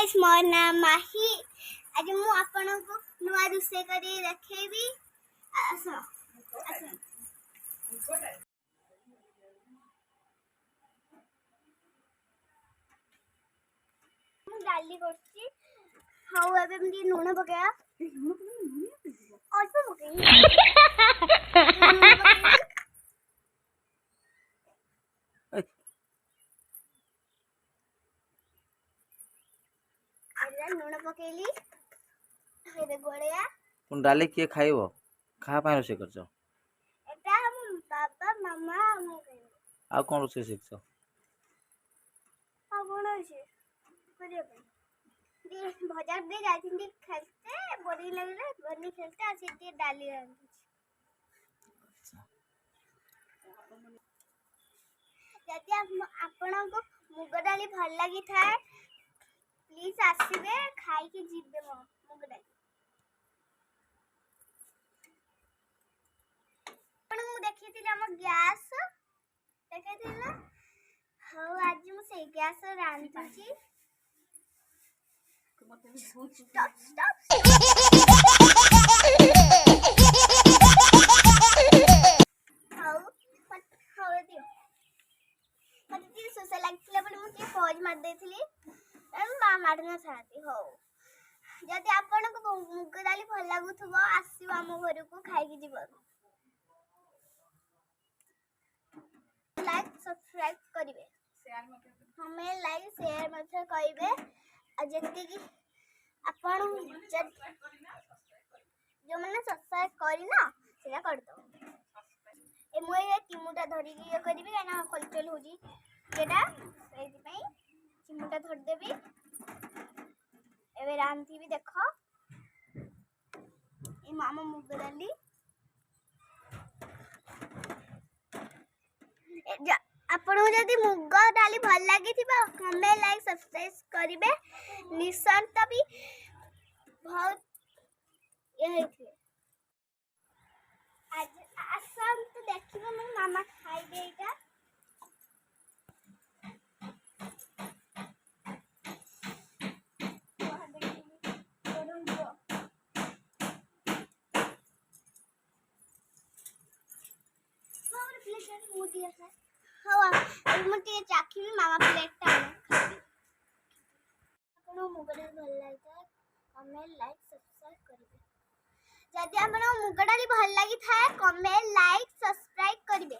Guys मोर नाम माही। आज मु आपन को नुआ रुसे करी रखेबी। आसो आसो मु डाली करछि। हाउ एबे मी नून पकाया अल्प पकाई नून पकेली हेबे गोड़िया पुन डाली किए खाइबो खा पाए रोसे करछ एटा हम बाबा मामा हम खाइबो आ कोन रोसे शिखछ आ कोन होइछे करिया दे बाजार दे जाइथिन खेलते बोरी लगले बनी खेलते आ सिटी डाली रांधी जदि आपण को मुग डाली भल लागि थाए प्लीज आसीबे खाई के जीबे मुग डाली आपण मु देखिथिले हम गैस देखिथिले हां आज मु से गैस रांधुची स्टॉप स्टॉप सोशल लगथिले बड मुझे पॉज मार देथिली मां मारना चाहती हो जदि आपण को मुग डाली भल लागुथबो आसीबो हम घर को खाई के जीबो लाइक सब्सक्राइब करिवे हमें लाइक शेयर मत करिवे आ जति कि आपण जो माने सब्सक्राइब करी ना सेला कर दो ए मोय चिमुटा धरि के करिवे ना कल्चर होजी केडा एथि पई चिमुटा धर देबी एबे रांधी भी देखो ए मामा मुग डाली आपण जदि मुग डाली भल लागि थिबा कमेंट लाइक सब्सक्राइब करिवे निशन तभी बहुत ये थे आज आसाम तो देखिबो मन मामा खाई देगा मुझे चाखी भी मामा प्लेट मुग डाली भल लगे कमेंट लाइक सब्सक्राइब करिवे जदि आपण मुग डाली भल लागि थाए कमेंट लाइक सब्सक्राइब करिवे